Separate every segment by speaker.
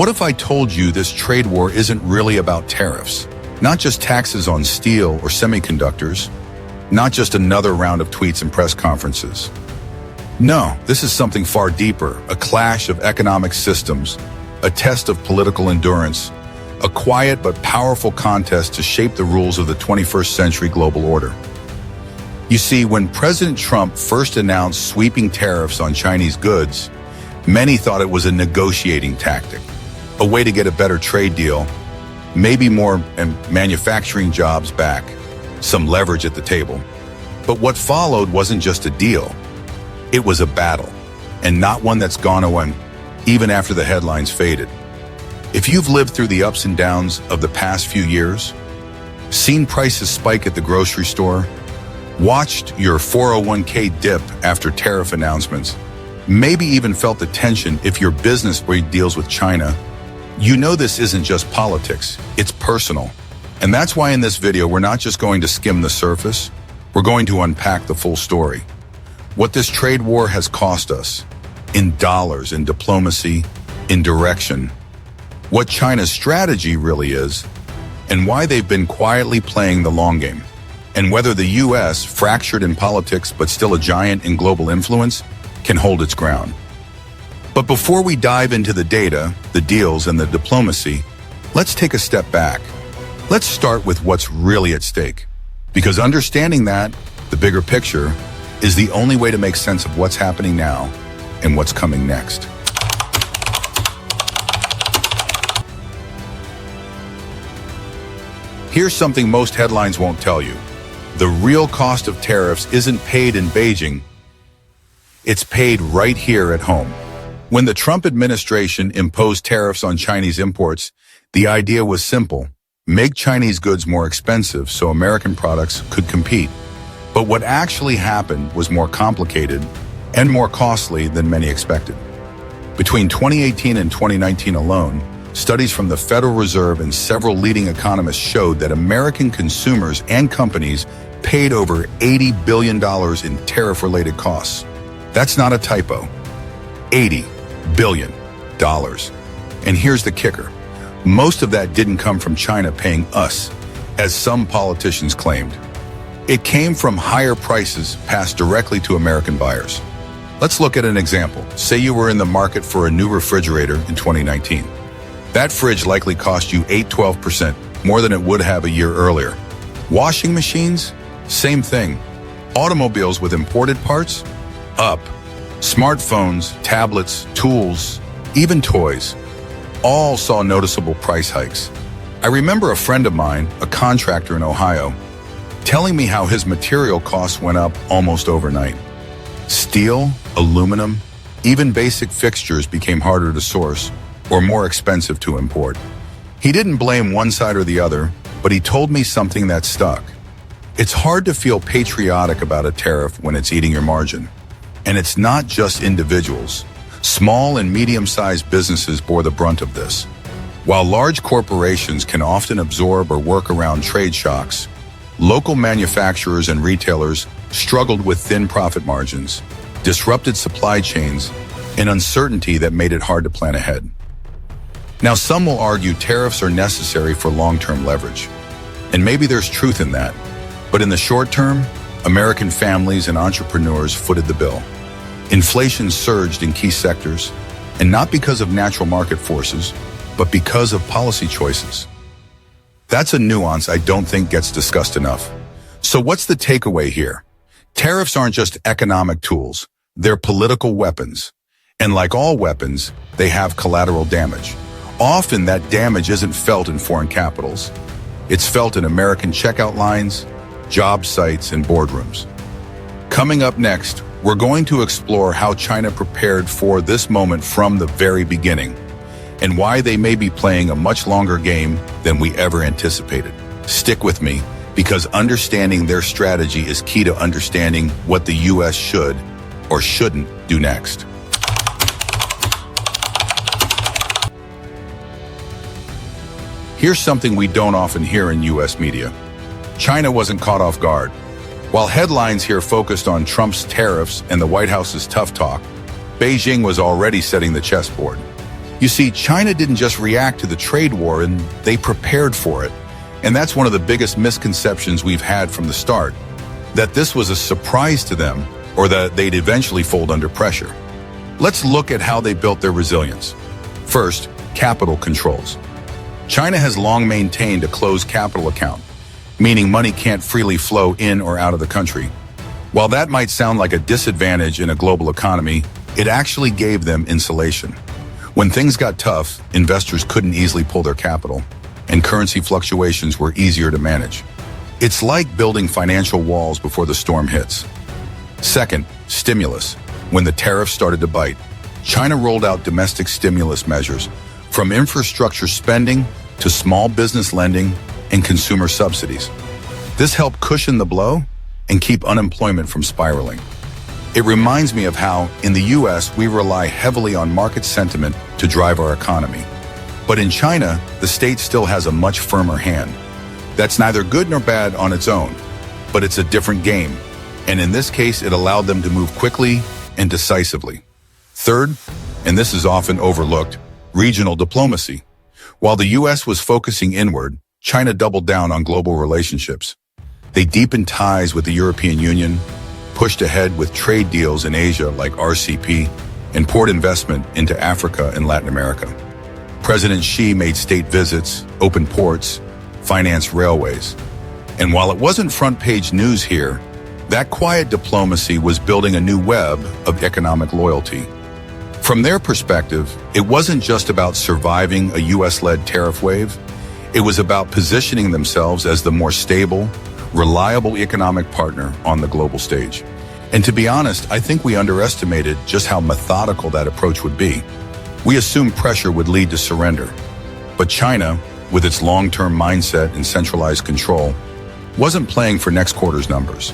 Speaker 1: What if I told you this trade war isn't really about tariffs? Not just taxes on steel or semiconductors, not just another round of tweets and press conferences. No, this is something far deeper, a clash of economic systems, a test of political endurance, a quiet but powerful contest to shape the rules of the 21st century global order. You see, when President Trump first announced sweeping tariffs on Chinese goods, many thought it was a negotiating tactic, a way to get a better trade deal, maybe more manufacturing jobs back, some leverage at the table. But what followed wasn't just a deal. It was a battle, and not one that's gone away, even after the headlines faded. If you've lived through the ups and downs of the past few years, seen prices spike at the grocery store, watched your 401k dip after tariff announcements, maybe even felt the tension if your business deals with China, you know this isn't just politics, it's personal. And that's why in this video, we're not just going to skim the surface, we're going to unpack the full story. What this trade war has cost us, in dollars, in diplomacy, in direction, what China's strategy really is, and why they've been quietly playing the long game, and whether the US, fractured in politics but still a giant in global influence, can hold its ground. But before we dive into the data, the deals, and the diplomacy, let's take a step back. Let's start with what's really at stake, because understanding that, the bigger picture, is the only way to make sense of what's happening now and what's coming next. Here's something most headlines won't tell you. The real cost of tariffs isn't paid in Beijing. It's paid right here at home. When the Trump administration imposed tariffs on Chinese imports, the idea was simple: make Chinese goods more expensive so American products could compete. But what actually happened was more complicated and more costly than many expected. Between 2018 and 2019 alone, studies from the Federal Reserve and several leading economists showed that American consumers and companies paid over $80 billion in tariff-related costs. That's not a typo. $80 billion. And here's the kicker. Most of that didn't come from China paying us, as some politicians claimed. It came from higher prices passed directly to American buyers. Let's look at an example. Say you were in the market for a new refrigerator in 2019. That fridge likely cost you 12% more than it would have a year earlier. Washing machines? Same thing. Automobiles with imported parts? Up. Smartphones, tablets, tools, even toys, all saw noticeable price hikes. I remember a friend of mine, a contractor in Ohio, telling me how his material costs went up almost overnight. Steel, aluminum, even basic fixtures became harder to source or more expensive to import. He didn't blame one side or the other, but he told me something that stuck. It's hard to feel patriotic about a tariff when it's eating your margin. And it's not just individuals. Small and medium-sized businesses bore the brunt of this. While large corporations can often absorb or work around trade shocks, local manufacturers and retailers struggled with thin profit margins, disrupted supply chains, and uncertainty that made it hard to plan ahead. Now, some will argue tariffs are necessary for long-term leverage. And maybe there's truth in that. But in the short term, American families and entrepreneurs footed the bill. Inflation surged in key sectors, and not because of natural market forces, but because of policy choices. That's a nuance I don't think gets discussed enough. So what's the takeaway here? Tariffs aren't just economic tools, they're political weapons. And like all weapons, they have collateral damage. Often that damage isn't felt in foreign capitals. It's felt in American checkout lines, job sites, and boardrooms. Coming up next, we're going to explore how China prepared for this moment from the very beginning, and why they may be playing a much longer game than we ever anticipated. Stick with me, because understanding their strategy is key to understanding what the US should or shouldn't do next. Here's something we don't often hear in US media. China wasn't caught off guard. While headlines here focused on Trump's tariffs and the White House's tough talk, Beijing was already setting the chessboard. You see, China didn't just react to the trade war, and they prepared for it. And that's one of the biggest misconceptions we've had from the start, that this was a surprise to them or that they'd eventually fold under pressure. Let's look at how they built their resilience. First, capital controls. China has long maintained a closed capital account, meaning money can't freely flow in or out of the country. While that might sound like a disadvantage in a global economy, it actually gave them insulation. When things got tough, investors couldn't easily pull their capital, and currency fluctuations were easier to manage. It's like building financial walls before the storm hits. Second, stimulus. When the tariffs started to bite, China rolled out domestic stimulus measures, from infrastructure spending to small business lending and consumer subsidies. This helped cushion the blow and keep unemployment from spiraling. It reminds me of how, in the US, we rely heavily on market sentiment to drive our economy. But in China, the state still has a much firmer hand. That's neither good nor bad on its own, but it's a different game. And in this case, it allowed them to move quickly and decisively. Third, and this is often overlooked, regional diplomacy. While the US was focusing inward, China doubled down on global relationships. They deepened ties with the European Union, pushed ahead with trade deals in Asia like RCEP, and poured investment into Africa and Latin America. President Xi made state visits, opened ports, financed railways. And while it wasn't front-page news here, that quiet diplomacy was building a new web of economic loyalty. From their perspective, it wasn't just about surviving a US-led tariff wave. It was about positioning themselves as the more stable, reliable economic partner on the global stage. And to be honest, I think we underestimated just how methodical that approach would be. We assumed pressure would lead to surrender. But China, with its long-term mindset and centralized control, wasn't playing for next quarter's numbers.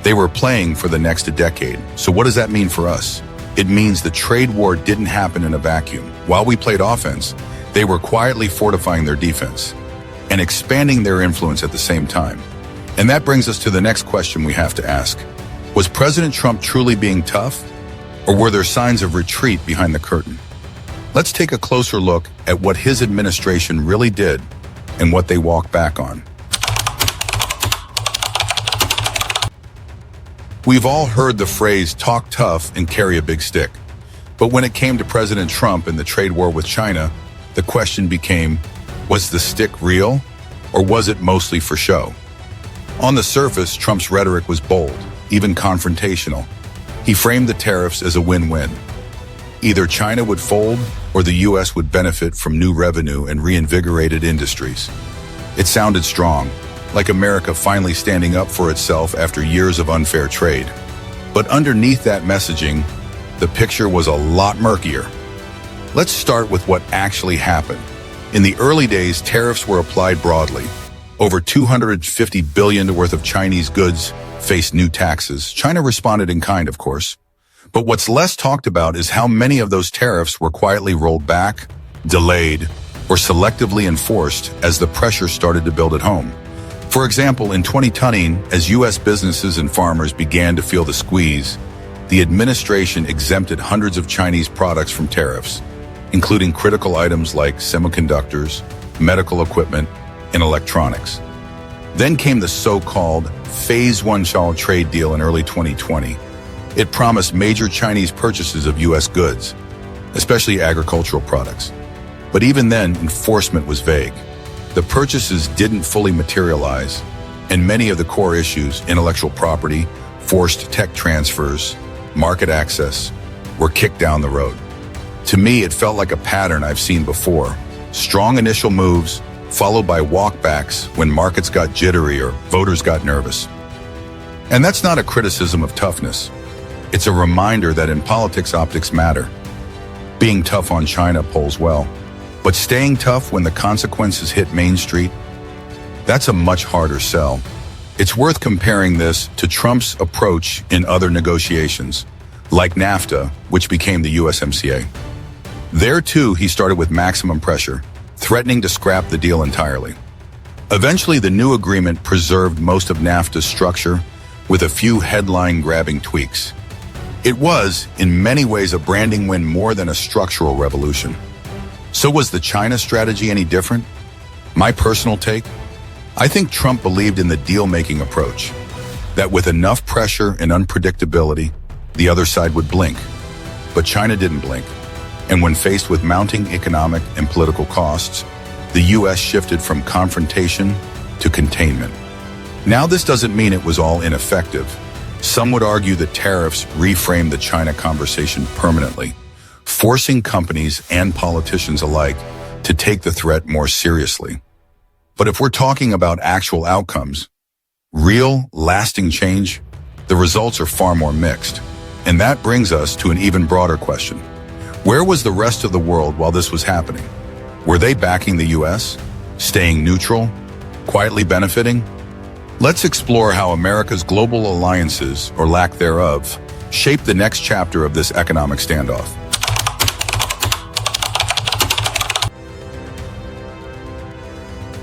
Speaker 1: They were playing for the next decade. So what does that mean for us? It means the trade war didn't happen in a vacuum. While we played offense, they were quietly fortifying their defense and expanding their influence at the same time. And that brings us to the next question we have to ask. Was President Trump truly being tough, or were there signs of retreat behind the curtain? Let's take a closer look at what his administration really did and what they walked back on. We've all heard the phrase talk tough and carry a big stick. But when it came to President Trump and the trade war with China, the question became, was the stick real, or was it mostly for show? On the surface, Trump's rhetoric was bold, even confrontational. He framed the tariffs as a win-win. Either China would fold or the US would benefit from new revenue and reinvigorated industries. It sounded strong, like America finally standing up for itself after years of unfair trade. But underneath that messaging, the picture was a lot murkier. Let's start with what actually happened. In the early days, tariffs were applied broadly. Over $250 billion worth of Chinese goods faced new taxes. China responded in kind, of course. But what's less talked about is how many of those tariffs were quietly rolled back, delayed, or selectively enforced as the pressure started to build at home. For example, in 2020, as U.S. businesses and farmers began to feel the squeeze, the administration exempted hundreds of Chinese products from tariffs, including critical items like semiconductors, medical equipment, and electronics. Then came the so-called Phase 1 trade deal in early 2020. It promised major Chinese purchases of U.S. goods, especially agricultural products. But even then, enforcement was vague. The purchases didn't fully materialize, and many of the core issues, intellectual property, forced tech transfers, market access, were kicked down the road. To me, it felt like a pattern I've seen before. Strong initial moves, followed by walkbacks when markets got jittery or voters got nervous. And that's not a criticism of toughness. It's a reminder that in politics, optics matter. Being tough on China polls well, but staying tough when the consequences hit Main Street, that's a much harder sell. It's worth comparing this to Trump's approach in other negotiations, like NAFTA, which became the USMCA. There too, he started with maximum pressure, threatening to scrap the deal entirely. Eventually, the new agreement preserved most of NAFTA's structure with a few headline-grabbing tweaks. It was, in many ways, a branding win more than a structural revolution. So was the China strategy any different? My personal take? I think Trump believed in the deal-making approach, that with enough pressure and unpredictability, the other side would blink. But China didn't blink. And when faced with mounting economic and political costs, the U.S. shifted from confrontation to containment. Now, this doesn't mean it was all ineffective. Some would argue that tariffs reframed the China conversation permanently, forcing companies and politicians alike to take the threat more seriously. But if we're talking about actual outcomes, real, lasting change, the results are far more mixed. And that brings us to an even broader question. Where was the rest of the world while this was happening? Were they backing the U.S., staying neutral, quietly benefiting? Let's explore how America's global alliances, or lack thereof, shaped the next chapter of this economic standoff.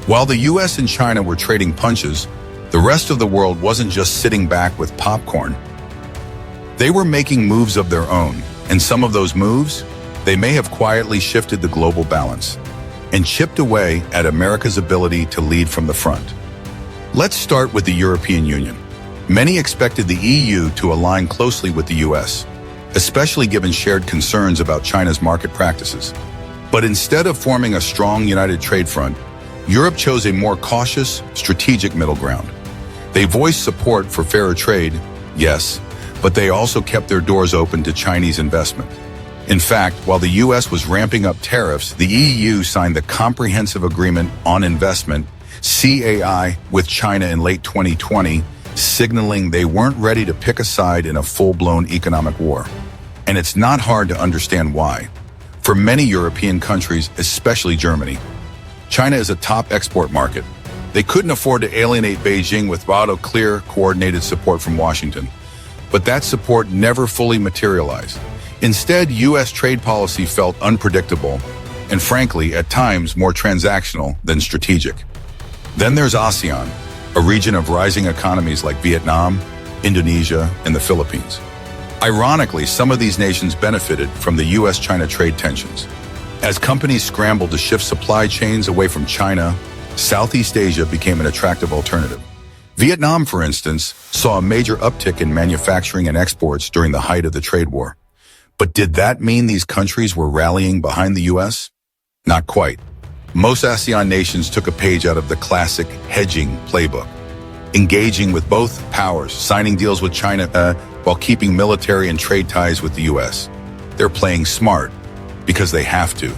Speaker 1: While the U.S. and China were trading punches, the rest of the world wasn't just sitting back with popcorn. They were making moves of their own, and some of those moves, they may have quietly shifted the global balance and chipped away at America's ability to lead from the front. Let's start with the European Union. Many expected the EU to align closely with the US, especially given shared concerns about China's market practices. But instead of forming a strong united trade front, Europe chose a more cautious, strategic middle ground. They voiced support for fairer trade, yes, but they also kept their doors open to Chinese investment. In fact, while the US was ramping up tariffs, the EU signed the Comprehensive Agreement on Investment, CAI, with China in late 2020, signaling they weren't ready to pick a side in a full-blown economic war. And it's not hard to understand why. For many European countries, especially Germany, China is a top export market. They couldn't afford to alienate Beijing without a clear, coordinated support from Washington. But that support never fully materialized. Instead, U.S. trade policy felt unpredictable and, frankly, at times more transactional than strategic. Then there's ASEAN, a region of rising economies like Vietnam, Indonesia, and the Philippines. Ironically, some of these nations benefited from the U.S.-China trade tensions. As companies scrambled to shift supply chains away from China, Southeast Asia became an attractive alternative. Vietnam, for instance, saw a major uptick in manufacturing and exports during the height of the trade war. But did that mean these countries were rallying behind the U.S.? Not quite. Most ASEAN nations took a page out of the classic hedging playbook, engaging with both powers, signing deals with China while keeping military and trade ties with the U.S. They're playing smart because they have to.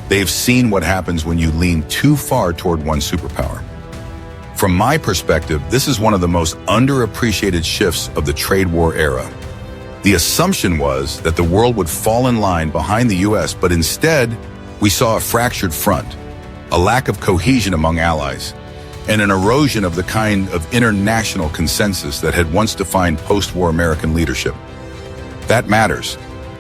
Speaker 1: They've seen what happens when you lean too far toward one superpower. From my perspective, this is one of the most underappreciated shifts of the trade war era. The assumption was that the world would fall in line behind the U.S., but instead, we saw a fractured front, a lack of cohesion among allies, and an erosion of the kind of international consensus that had once defined post-war American leadership. That matters,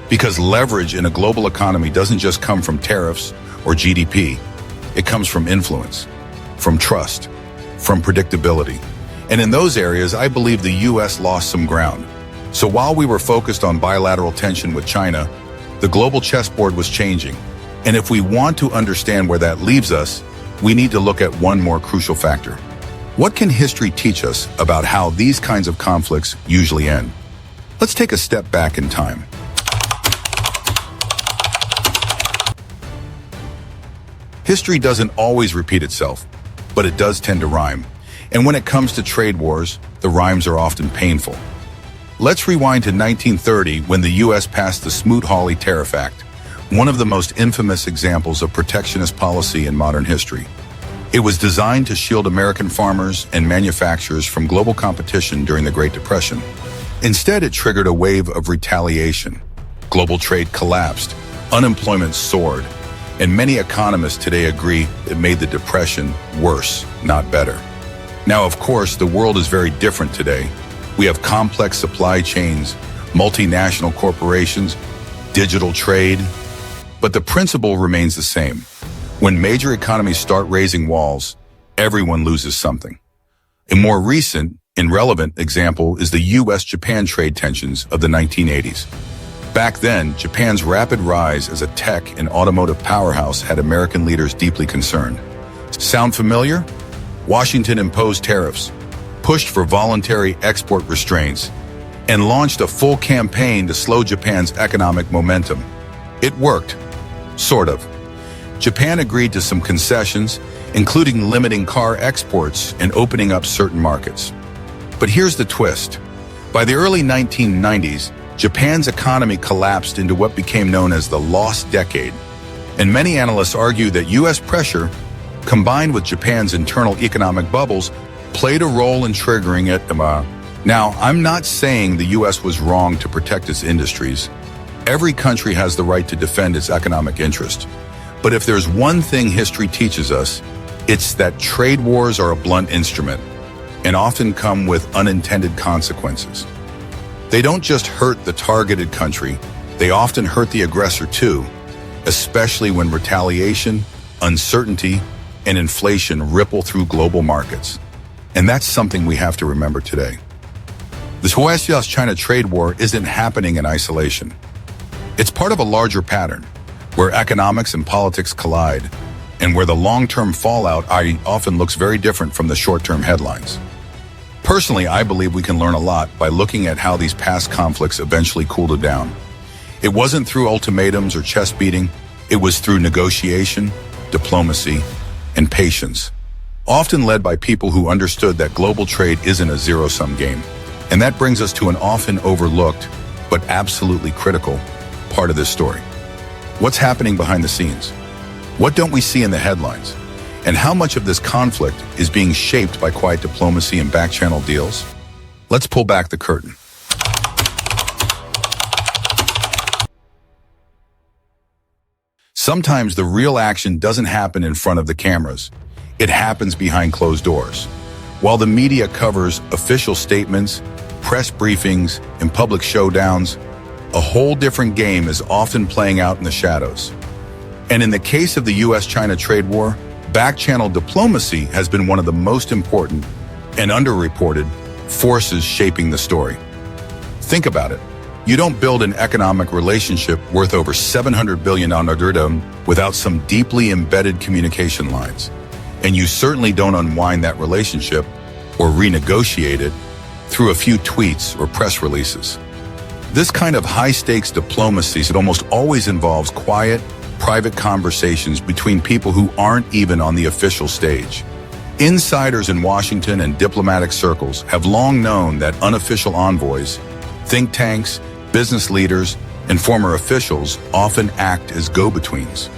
Speaker 1: because leverage in a global economy doesn't just come from tariffs or GDP. It comes from influence, from trust, from predictability. And in those areas, I believe the U.S. lost some ground. So while we were focused on bilateral tension with China, the global chessboard was changing. And if we want to understand where that leaves us, we need to look at one more crucial factor. What can history teach us about how these kinds of conflicts usually end? Let's take a step back in time. History doesn't always repeat itself, but it does tend to rhyme. And when it comes to trade wars, the rhymes are often painful. Let's rewind to 1930 when the U.S. passed the Smoot-Hawley Tariff Act, one of the most infamous examples of protectionist policy in modern history. It was designed to shield American farmers and manufacturers from global competition during the Great Depression. Instead, it triggered a wave of retaliation. Global trade collapsed, unemployment soared, and many economists today agree it made the Depression worse, not better. Now, of course, the world is very different today. We have complex supply chains, multinational corporations, digital trade, but the principle remains the same. When major economies start raising walls, everyone loses something. A more recent and relevant example is the U.S.-Japan trade tensions of the 1980s. Back then, Japan's rapid rise as a tech and automotive powerhouse had American leaders deeply concerned. Sound familiar? Washington imposed tariffs, pushed for voluntary export restraints, and launched a full campaign to slow Japan's economic momentum. It worked, sort of. Japan agreed to some concessions, including limiting car exports and opening up certain markets. But here's the twist. By the early 1990s, Japan's economy collapsed into what became known as the lost decade, and many analysts argue that U.S. pressure, combined with Japan's internal economic bubbles, played a role in triggering it. Now, I'm not saying the U.S. was wrong to protect its industries. Every country has the right to defend its economic interest. But if there's one thing history teaches us, it's that trade wars are a blunt instrument and often come with unintended consequences. They don't just hurt the targeted country, they often hurt the aggressor too, especially when retaliation, uncertainty, and inflation ripple through global markets. And that's something we have to remember today. This U.S.-China trade war isn't happening in isolation. It's part of a larger pattern, where economics and politics collide, and where the long-term fallout often looks very different from the short-term headlines. Personally, I believe we can learn a lot by looking at how these past conflicts eventually cooled down. It wasn't through ultimatums or chest beating, it was through negotiation, diplomacy, and patience, often led by people who understood that global trade isn't a zero-sum game. And that brings us to an often overlooked, but absolutely critical, part of this story. What's happening behind the scenes? What don't we see in the headlines? And how much of this conflict is being shaped by quiet diplomacy and back-channel deals? Let's pull back the curtain. Sometimes the real action doesn't happen in front of the cameras. It happens behind closed doors. While the media covers official statements, press briefings, and public showdowns, a whole different game is often playing out in the shadows. And in the case of the U.S.-China trade war, back-channel diplomacy has been one of the most important and underreported forces shaping the story. Think about it. You don't build an economic relationship worth over $700 billion without some deeply embedded communication lines. And you certainly don't unwind that relationship or renegotiate it through a few tweets or press releases. This kind of high-stakes diplomacy almost always involves quiet, private conversations between people who aren't even on the official stage. Insiders in Washington and diplomatic circles have long known that unofficial envoys, think tanks, business leaders, and former officials often act as go-betweens.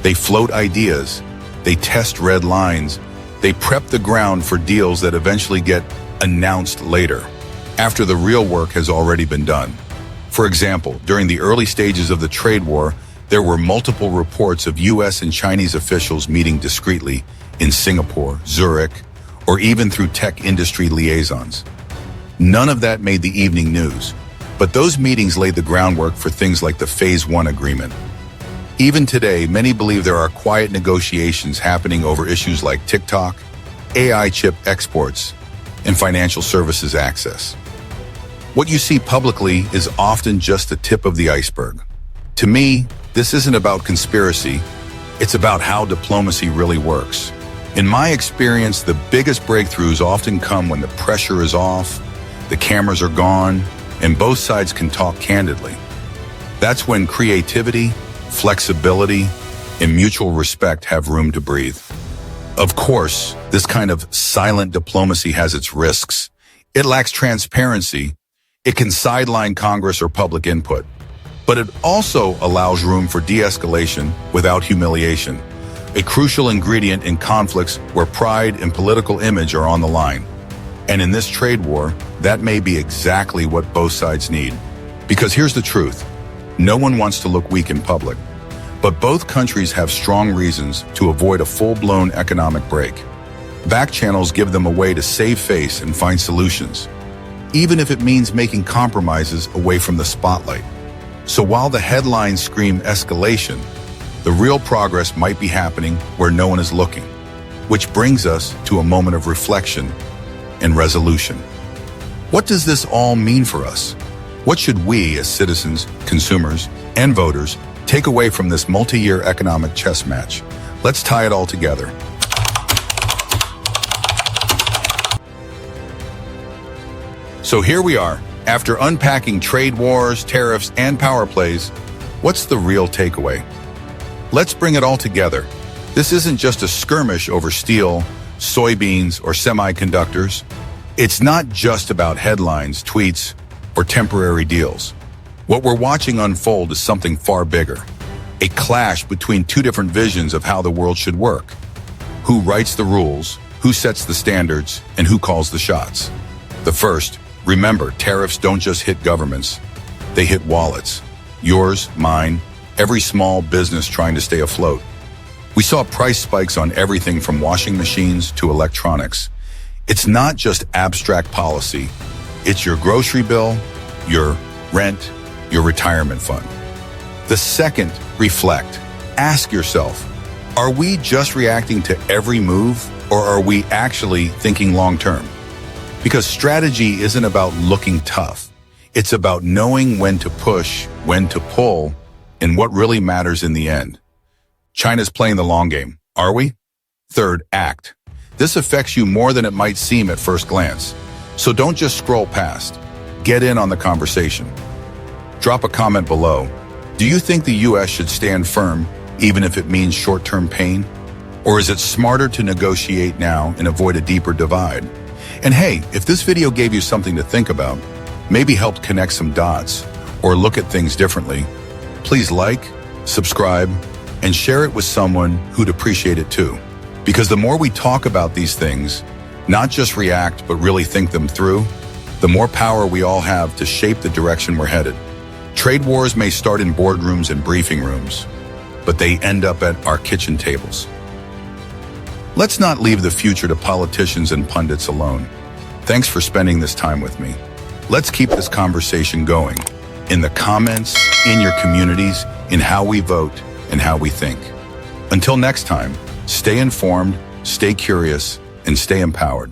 Speaker 1: They float ideas, they test red lines, they prep the ground for deals that eventually get announced later, after the real work has already been done. For example, during the early stages of the trade war, there were multiple reports of U.S. and Chinese officials meeting discreetly in Singapore, Zurich, or even through tech industry liaisons. None of that made the evening news, but those meetings laid the groundwork for things like the Phase 1 agreement. Even today, many believe there are quiet negotiations happening over issues like TikTok, AI chip exports, and financial services access. What you see publicly is often just the tip of the iceberg. To me, this isn't about conspiracy, it's about how diplomacy really works. In my experience, the biggest breakthroughs often come when the pressure is off, the cameras are gone, and both sides can talk candidly. That's when creativity, flexibility, and mutual respect have room to breathe. Of course, this kind of silent diplomacy has its risks. It lacks transparency. It can sideline Congress or public input. But it also allows room for de-escalation without humiliation, a crucial ingredient in conflicts where pride and political image are on the line. And in this trade war, that may be exactly what both sides need. Because here's the truth. No one wants to look weak in public. But both countries have strong reasons to avoid a full-blown economic break. Backchannels give them a way to save face and find solutions, even if it means making compromises away from the spotlight. So while the headlines scream escalation, the real progress might be happening where no one is looking, which brings us to a moment of reflection and resolution. What does this all mean for us? What should we, as citizens, consumers, and voters, take away from this multi-year economic chess match? Let's tie it all together. So here we are. After unpacking trade wars, tariffs, and power plays, what's the real takeaway? Let's bring it all together. This isn't just a skirmish over steel, soybeans, or semiconductors. It's not just about headlines, tweets, or temporary deals. What we're watching unfold is something far bigger. A clash between two different visions of how the world should work. Who writes the rules, who sets the standards, and who calls the shots? The first, remember, tariffs don't just hit governments. They hit wallets. Yours, mine, every small business trying to stay afloat. We saw price spikes on everything from washing machines to electronics. It's not just abstract policy. It's your grocery bill, your rent, your retirement fund. The second, reflect. Ask yourself, are we just reacting to every move, or are we actually thinking long-term? Because strategy isn't about looking tough. It's about knowing when to push, when to pull, and what really matters in the end. China's playing the long game, are we? Third, act. This affects you more than it might seem at first glance. So don't just scroll past. Get in on the conversation. Drop a comment below. Do you think the US should stand firm, even if it means short-term pain? Or is it smarter to negotiate now and avoid a deeper divide? And hey, if this video gave you something to think about, maybe helped connect some dots, or look at things differently, please like, subscribe, and share it with someone who'd appreciate it too. Because the more we talk about these things, not just react, but really think them through, the more power we all have to shape the direction we're headed. Trade wars may start in boardrooms and briefing rooms, but they end up at our kitchen tables. Let's not leave the future to politicians and pundits alone. Thanks for spending this time with me. Let's keep this conversation going. In the comments, in your communities, in how we vote, and how we think. Until next time, stay informed, stay curious, and stay empowered.